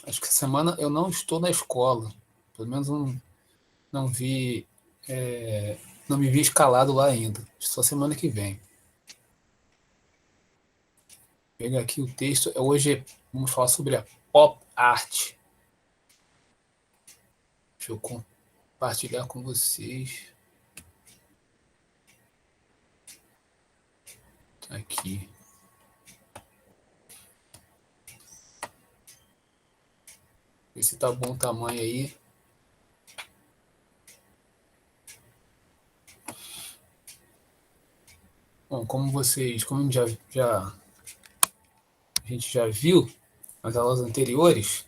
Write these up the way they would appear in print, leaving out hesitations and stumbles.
Acho que essa semana eu não estou na escola. Pelo menos não vi. Não me vi escalado lá ainda. Só semana que vem. Vou pegar aqui o texto. Hoje vamos falar sobre a pop art. Deixa eu compartilhar com vocês. Aqui. Ver se tá bom o tamanho aí. Bom, como a gente já viu nas aulas anteriores,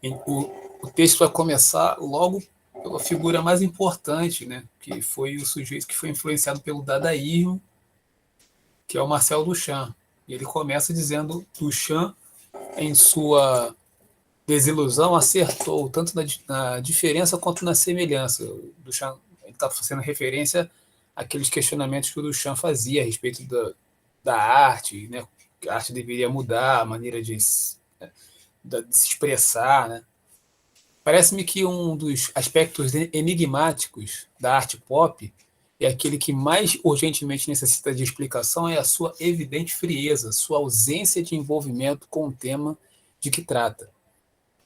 o texto vai começar logo pela figura mais importante, né? Que foi o sujeito que foi influenciado pelo dadaísmo, que é o Marcel Duchamp. E ele começa dizendo: Duchamp, em sua desilusão, acertou tanto na diferença quanto na semelhança. O Duchamp está fazendo referência àqueles questionamentos que o Duchamp fazia a respeito da arte, né? Que a arte deveria mudar, a maneira de se expressar, né? Parece-me que um dos aspectos enigmáticos da arte pop é aquele que mais urgentemente necessita de explicação é a sua evidente frieza, sua ausência de envolvimento com o tema de que trata.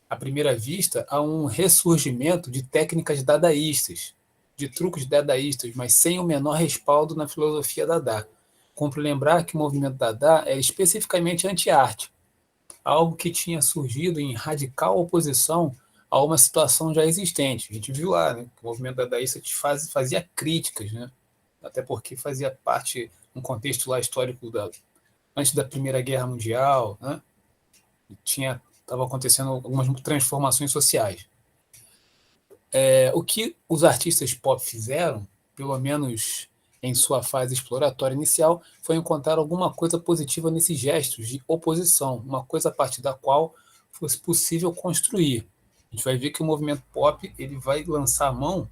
À primeira vista, há um ressurgimento de técnicas dadaístas, de truques dadaístas, mas sem o menor respaldo na filosofia Dada. Cumpre lembrar que o movimento Dada é especificamente anti-arte, algo que tinha surgido em radical oposição a uma situação já existente. A gente viu lá, né, que o movimento dadaísta fazia críticas, né, até porque fazia parte, um contexto lá histórico antes da Primeira Guerra Mundial, né, estava acontecendo algumas transformações sociais. O que os artistas pop fizeram, pelo menos em sua fase exploratória inicial, foi encontrar alguma coisa positiva nesses gestos de oposição, uma coisa a partir da qual fosse possível construir. A gente vai ver que o movimento pop ele vai lançar a mão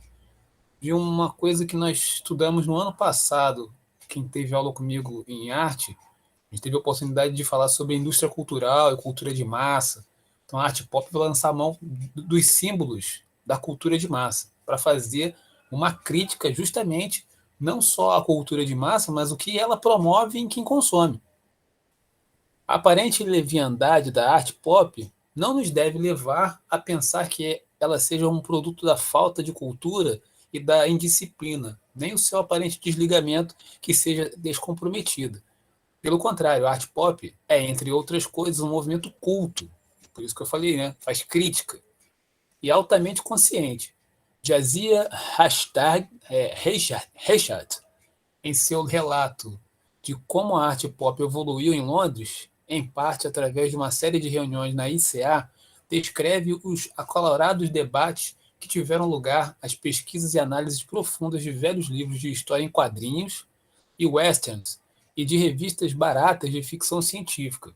de uma coisa que nós estudamos no ano passado. Quem teve aula comigo em arte, a gente teve a oportunidade de falar sobre a indústria cultural e cultura de massa. Então a arte pop vai lançar a mão dos símbolos da cultura de massa para fazer uma crítica justamente não só à cultura de massa, mas o que ela promove em quem consome. A aparente leviandade da arte pop não nos deve levar a pensar que ela seja um produto da falta de cultura e da indisciplina, nem o seu aparente desligamento que seja descomprometido. Pelo contrário, a arte pop é, entre outras coisas, um movimento culto. Por isso que eu falei, né? Faz crítica. E altamente consciente. Jazia Reichard, em seu relato de como a arte pop evoluiu em Londres, em parte através de uma série de reuniões na ICA, descreve os acalorados debates que tiveram lugar às pesquisas e análises profundas de velhos livros de história em quadrinhos e westerns e de revistas baratas de ficção científica,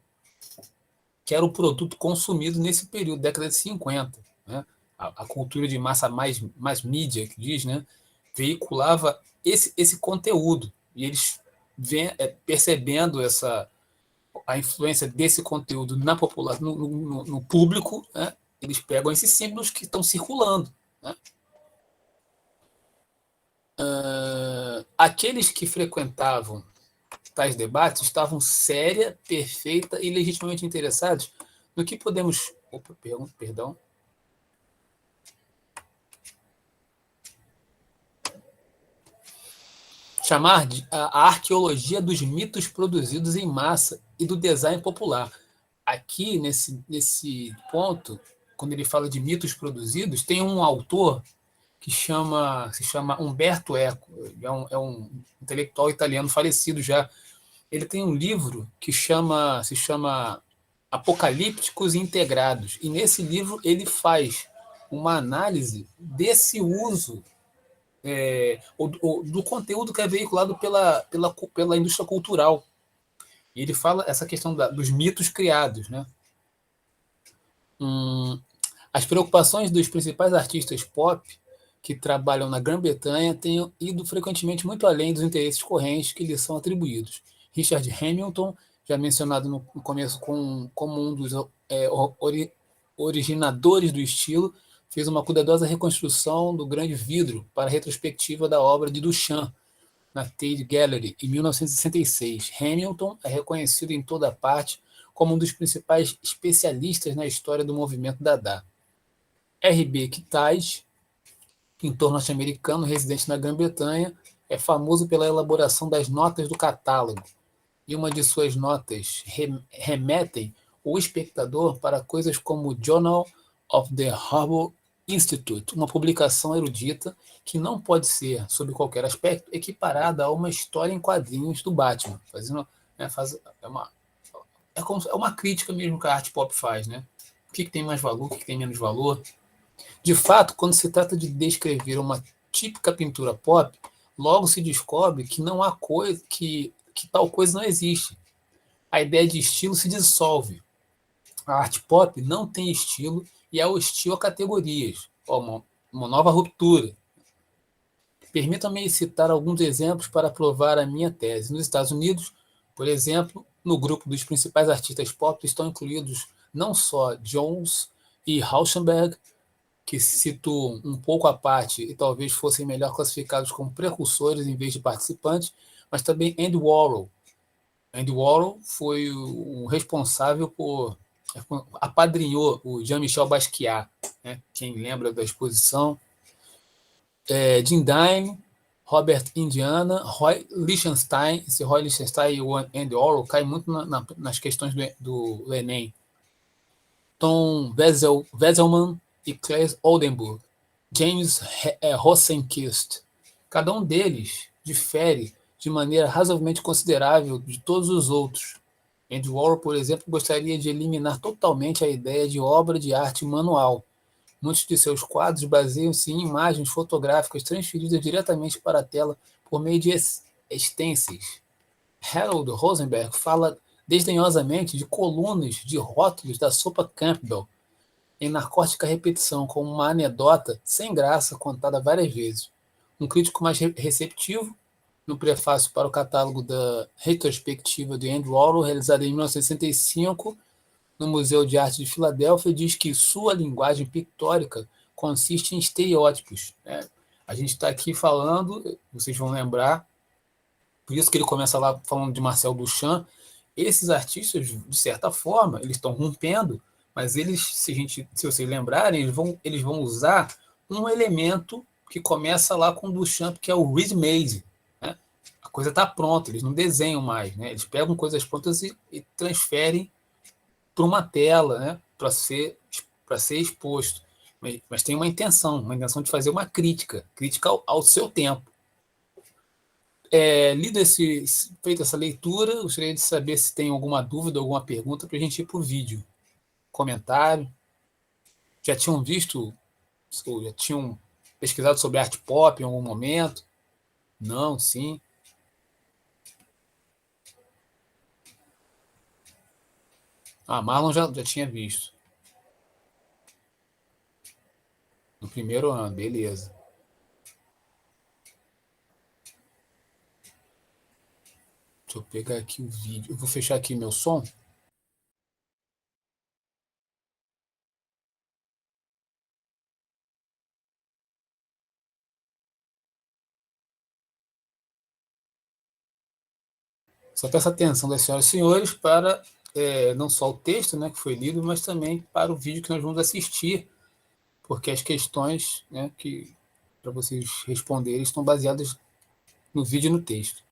que era o produto consumido nesse período, década de 50. Né? A cultura de massa mais mídia, que diz, né? Veiculava esse conteúdo. E eles percebendo a influência desse conteúdo na população, no público, né? Eles pegam esses símbolos que estão circulando. Né? Aqueles que frequentavam tais debates estavam séria, perfeita e legitimamente interessados no que podemos... Opa, perdão. Chamar de a arqueologia dos mitos produzidos em massa e do design popular. Aqui, nesse ponto, quando ele fala de mitos produzidos, tem um autor que se chama Umberto Eco, é um intelectual italiano falecido já. Ele tem um livro que se chama Apocalípticos Integrados, e nesse livro ele faz uma análise desse uso do conteúdo que é veiculado pela indústria cultural. E ele fala essa questão dos mitos criados. Né? As preocupações dos principais artistas pop que trabalham na Grã-Bretanha têm ido frequentemente muito além dos interesses correntes que lhes são atribuídos. Richard Hamilton já mencionado no começo como um dos originadores do estilo, fez uma cuidadosa reconstrução do grande vidro para a retrospectiva da obra de Duchamp, na Tate Gallery, em 1966. Hamilton é reconhecido em toda parte como um dos principais especialistas na história do movimento Dada. R.B. Kitaj, pintor norte-americano residente na Grã-Bretanha, é famoso pela elaboração das notas do catálogo, e uma de suas notas remetem o espectador para coisas como o Journal of the Harbour Institute, uma publicação erudita que não pode ser, sob qualquer aspecto, equiparada a uma história em quadrinhos do Batman. É uma crítica mesmo que a arte pop faz, né? O que tem mais valor, o que tem menos valor. De fato, quando se trata de descrever uma típica pintura pop, logo se descobre que não há coisa que tal coisa não existe. A ideia de estilo se dissolve. A arte pop não tem estilo e é hostil a categorias. Uma nova ruptura. Permita-me citar alguns exemplos para provar a minha tese. Nos Estados Unidos, por exemplo, no grupo dos principais artistas pop estão incluídos não só Jones e Rauschenberg, que se situam um pouco à parte e talvez fossem melhor classificados como precursores em vez de participantes, mas também Andy Warhol. Andy Warhol foi o responsável por apadrinhou o Jean-Michel Basquiat, né? Quem lembra da exposição. Jim Dine, Robert Indiana, Roy Lichtenstein. Esse Roy Lichtenstein e o Andy Warhol caem muito nas questões do Enem. Tom Wesselmann e Claes Oldenburg, James Rosenquist. Cada um deles difere de maneira razoavelmente considerável de todos os outros. Andy Warhol, por exemplo, gostaria de eliminar totalmente a ideia de obra de arte manual. Muitos de seus quadros baseiam-se em imagens fotográficas transferidas diretamente para a tela por meio de stencils. Harold Rosenberg fala desdenhosamente de colunas de rótulos da sopa Campbell, em narcótica repetição, como uma anedota sem graça contada várias vezes. Um crítico mais receptivo, no prefácio para o catálogo da retrospectiva de Andy Warhol, realizada em 1965, no Museu de Arte de Filadélfia, diz que sua linguagem pictórica consiste em estereótipos. A gente está aqui falando, vocês vão lembrar, por isso que ele começa lá falando de Marcel Duchamp. Esses artistas, de certa forma, eles estão rompendo, mas eles, se vocês lembrarem, eles vão usar um elemento que começa lá com Duchamp, que é o ready-made. Né? A coisa está pronta, eles não desenham mais. Né? Eles pegam coisas prontas e transferem para uma tela, né? para ser exposto. Mas tem uma intenção de fazer uma crítica ao seu tempo. Feita essa leitura, gostaria de saber se tem alguma dúvida, alguma pergunta para a gente ir para o vídeo. Comentário. Já tinham visto, ou já tinham pesquisado sobre arte pop em algum momento? Não, sim. Marlon já tinha visto. No primeiro ano, beleza. Deixa eu pegar aqui o vídeo. Eu vou fechar aqui meu som. Só peço atenção das senhoras e senhores para não só o texto, né, que foi lido, mas também para o vídeo que nós vamos assistir, porque as questões, né, que para vocês responderem estão baseadas no vídeo e no texto.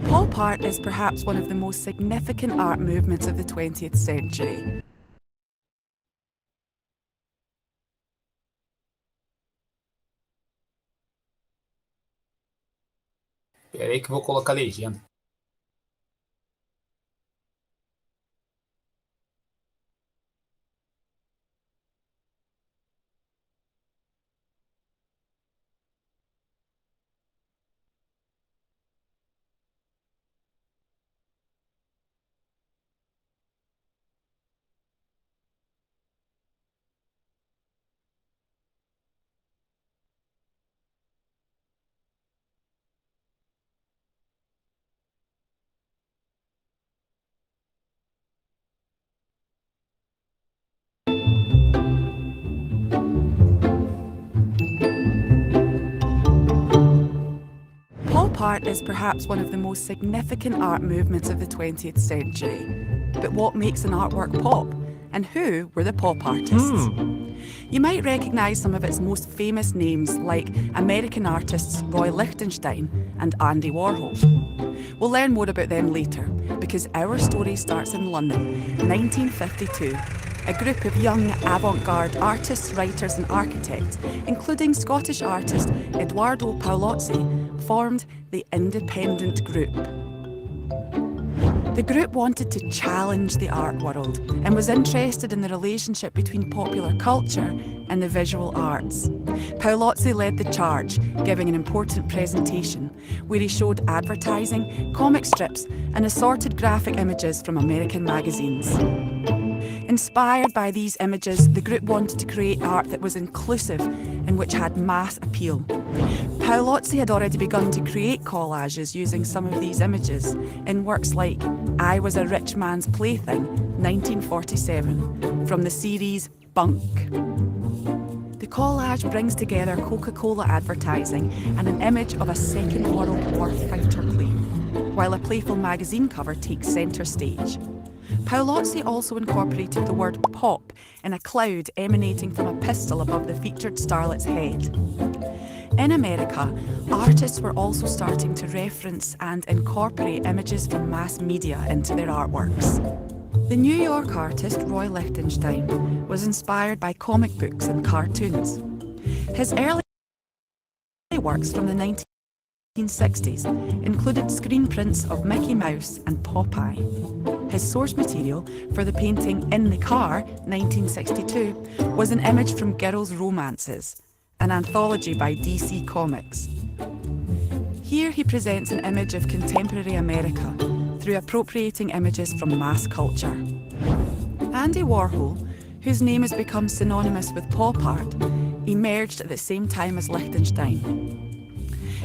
Pop art is perhaps one of the most significant art movements of the 20th century. Espera aí que eu vou colocar a legenda. pop art is perhaps one of the most significant art movements of the 20th century. But what makes an artwork pop? And who were the pop artists? You might recognise some of its most famous names, like American artists Roy Lichtenstein and Andy Warhol. We'll learn more about them later, because our story starts in London, 1952. A group of young avant-garde artists, writers and architects, including Scottish artist Edoardo Paolozzi, formed the Independent Group. The group wanted to challenge the art world and was interested in the relationship between popular culture and the visual arts. Paolozzi led the charge, giving an important presentation where he showed advertising, comic strips and assorted graphic images from American magazines. Inspired by these images, the group wanted to create art that was inclusive and which had mass appeal. Paolozzi had already begun to create collages using some of these images in works like I Was a Rich Man's Plaything, 1947, from the series Bunk. The collage brings together Coca-Cola advertising and an image of a Second World War fighter plane, while a playful magazine cover takes centre stage. Paolozzi also incorporated the word pop in a cloud emanating from a pistol above the featured starlet's head. In America, artists were also starting to reference and incorporate images from mass media into their artworks. The New York artist Roy Lichtenstein was inspired by comic books and cartoons. His early works from the 1960s included screen prints of Mickey Mouse and Popeye. His source material for the painting In the Car, 1962, was an image from Girls' Romances, an anthology by DC Comics. Here he presents an image of contemporary America through appropriating images from mass culture. Andy Warhol, whose name has become synonymous with pop art, emerged at the same time as Lichtenstein.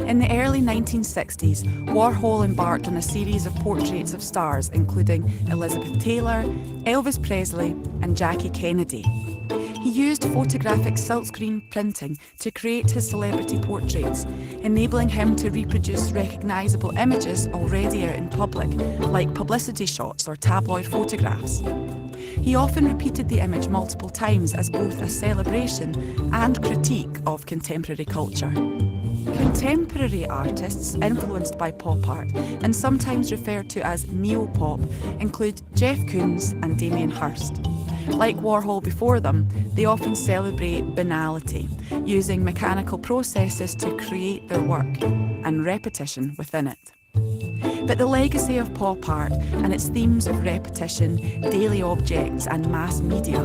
In the early 1960s, Warhol embarked on a series of portraits of stars including Elizabeth Taylor, Elvis Presley and Jackie Kennedy. He used photographic silkscreen printing to create his celebrity portraits, enabling him to reproduce recognisable images already out in public, like publicity shots or tabloid photographs. He often repeated the image multiple times as both a celebration and critique of contemporary culture. Contemporary artists influenced by pop art, and sometimes referred to as neo-pop, include Jeff Koons and Damien Hirst. Like Warhol before them, they often celebrate banality, using mechanical processes to create their work, and repetition within it. But the legacy of pop art and its themes of repetition, daily objects and mass media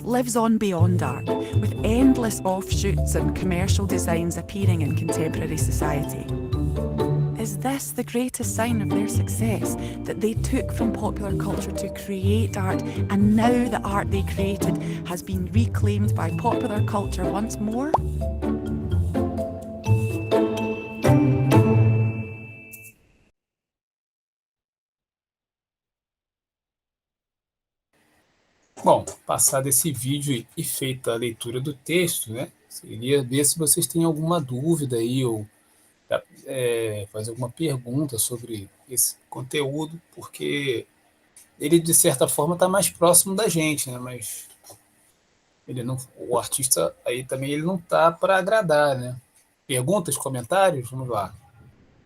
lives on beyond art, with endless offshoots and commercial designs appearing in contemporary society. Is this the greatest sign of their success, that they took from popular culture to create art, and now the art they created has been reclaimed by popular culture once more? Bom, passado esse vídeo e feita a leitura do texto, né, seria ver se vocês têm alguma dúvida aí ou fazer alguma pergunta sobre esse conteúdo, porque ele, de certa forma, está mais próximo da gente, né, mas ele não, o artista aí também ele não está para agradar, né? Perguntas, comentários? Vamos lá.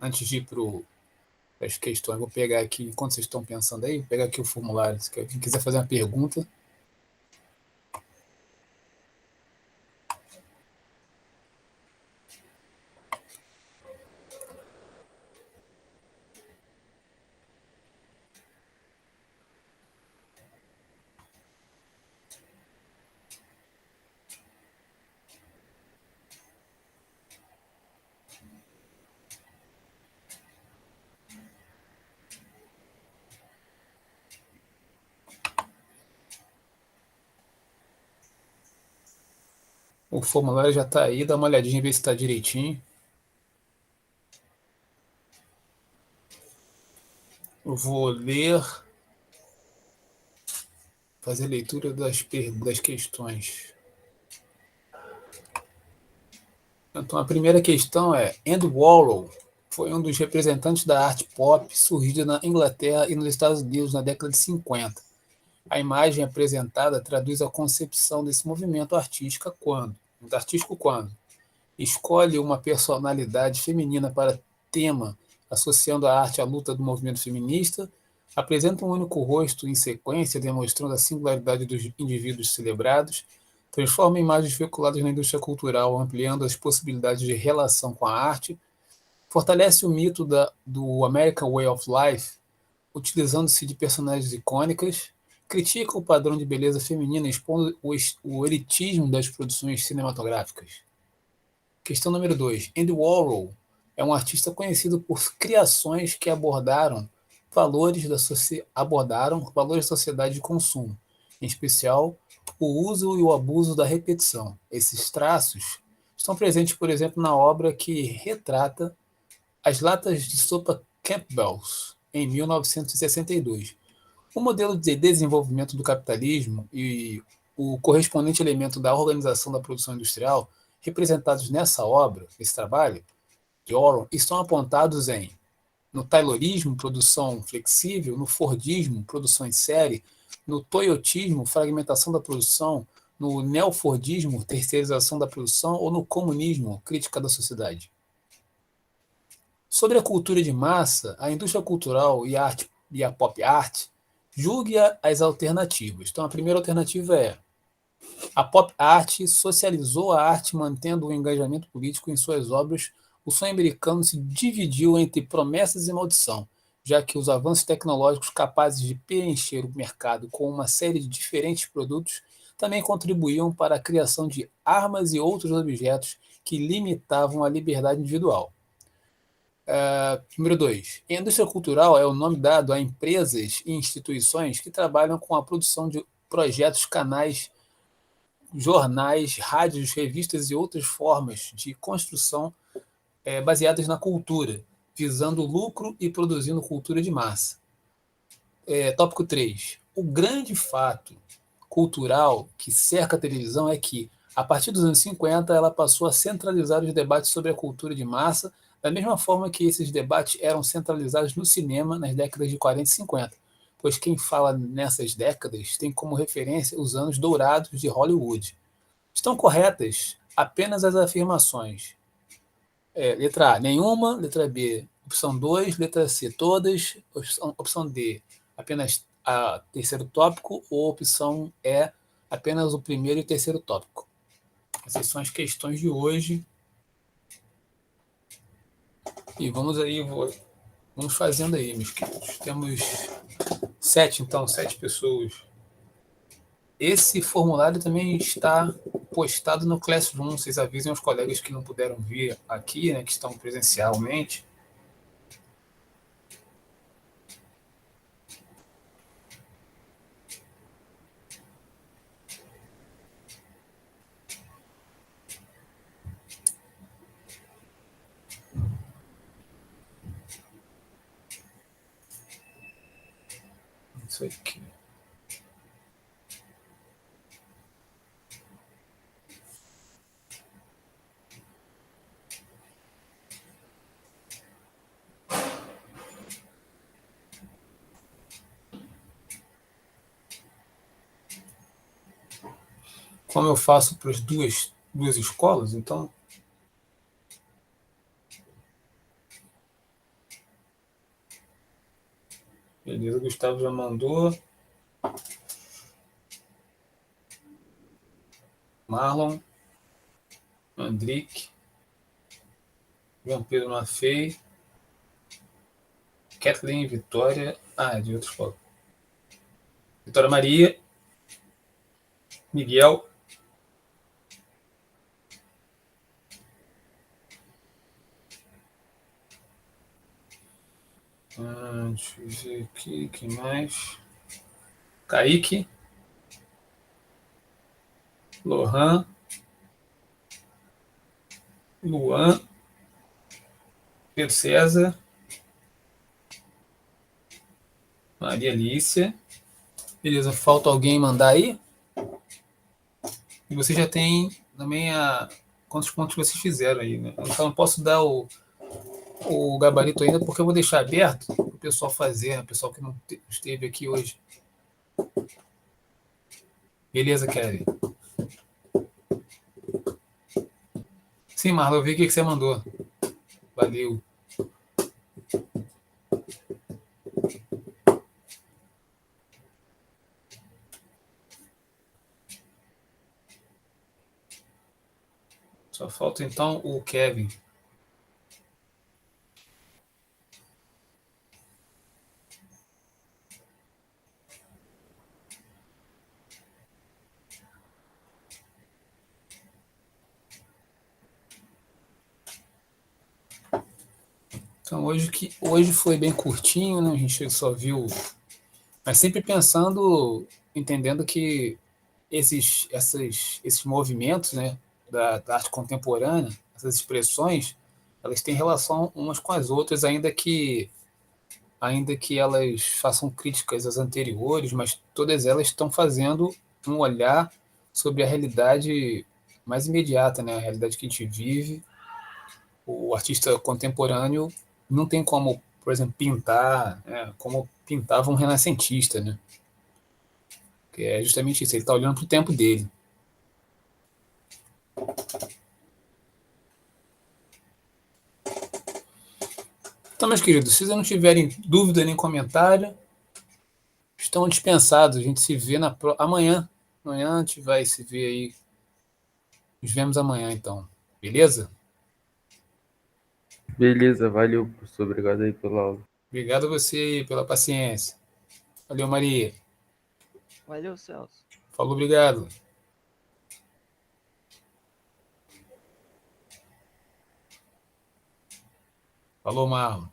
Antes de ir para as questões, vou pegar aqui, enquanto vocês estão pensando aí, vou pegar aqui o formulário, se quem quiser fazer uma pergunta. O formulário já está aí, dá uma olhadinha, ver se está direitinho. Eu vou ler, fazer leitura das questões. Então, a primeira questão é: Andy Warhol foi um dos representantes da arte pop surgida na Inglaterra e nos Estados Unidos na década de 50. A imagem apresentada traduz a concepção desse movimento artístico quando escolhe uma personalidade feminina para tema, associando a arte à luta do movimento feminista, apresenta um único rosto em sequência, demonstrando a singularidade dos indivíduos celebrados, transforma imagens veiculadas na indústria cultural, ampliando as possibilidades de relação com a arte, fortalece o mito do American Way of Life, utilizando-se de personagens icônicas, critica o padrão de beleza feminina, expondo o elitismo das produções cinematográficas. Questão número 2. Andy Warhol é um artista conhecido por criações que abordaram valores da sociedade de consumo, em especial o uso e o abuso da repetição. Esses traços estão presentes, por exemplo, na obra que retrata as latas de sopa Campbell's, em 1962. O modelo de desenvolvimento do capitalismo e o correspondente elemento da organização da produção industrial, representados nessa obra, nesse trabalho de Warhol, estão apontados no Taylorismo, produção flexível, no Fordismo, produção em série, no Toyotismo, fragmentação da produção, no Neofordismo, terceirização da produção, ou no Comunismo, crítica da sociedade. Sobre a cultura de massa, a indústria cultural e a pop art julgue as alternativas. Então, a primeira alternativa é: a pop art socializou a arte mantendo o engajamento político em suas obras. O sonho americano se dividiu entre promessas e maldição, já que os avanços tecnológicos capazes de preencher o mercado com uma série de diferentes produtos também contribuíam para a criação de armas e outros objetos que limitavam a liberdade individual. Número 2. A indústria cultural é o nome dado a empresas e instituições que trabalham com a produção de projetos, canais, jornais, rádios, revistas e outras formas de construção baseadas na cultura, visando lucro e produzindo cultura de massa. Tópico 3. O grande fato cultural que cerca a televisão é que, a partir dos anos 50, ela passou a centralizar os debates sobre a cultura de massa, da mesma forma que esses debates eram centralizados no cinema nas décadas de 40 e 50, pois quem fala nessas décadas tem como referência os anos dourados de Hollywood. Estão corretas apenas as afirmações. Letra A, nenhuma. Letra B, opção 2. Letra C, todas. Opção D, apenas a terceiro tópico. Ou opção E, apenas o primeiro e o terceiro tópico. Essas são as questões de hoje. E vamos fazendo aí, meus queridos. Temos 7 pessoas. Esse formulário também está postado no Classroom. Vocês avisem aos colegas que não puderam vir aqui, né, que estão presencialmente. Isso aqui. Como eu faço para as duas escolas, então... Beleza, o Gustavo já mandou. Marlon, Andrique, João Pedro Maffei, Kathleen, Vitória... de outra escola. Vitória Maria, Miguel... deixa eu ver aqui, quem mais? Kaique, Lohan, Luan, Pedro César, Maria Alicia. Beleza, falta alguém mandar aí? E você já tem também quantos pontos vocês fizeram aí, né? Então eu posso dar o gabarito ainda, porque eu vou deixar aberto para o pessoal fazer, né? O pessoal que não esteve aqui hoje. Beleza, Kevin? Sim, Marlon, eu vi o que você mandou. Valeu. Só falta então o Kevin. Então hoje foi bem curtinho, né? A gente só viu, mas sempre pensando, entendendo que esses movimentos, né, da arte contemporânea, essas expressões, elas têm relação umas com as outras, ainda que elas façam críticas às anteriores, mas todas elas estão fazendo um olhar sobre a realidade mais imediata, né? A realidade que a gente vive. O artista contemporâneo não tem como, por exemplo, pintar, né, como pintava um renascentista, né? Que é justamente isso, ele está olhando para o tempo dele. Então, meus queridos, se vocês não tiverem dúvida nem comentário, estão dispensados. A gente se vê amanhã. Amanhã a gente vai se ver aí. Nos vemos amanhã, então. Beleza? Beleza, valeu, professor. Obrigado aí pela aula. Obrigado a você pela paciência. Valeu, Maria. Valeu, Celso. Falou, obrigado. Falou, Marlon.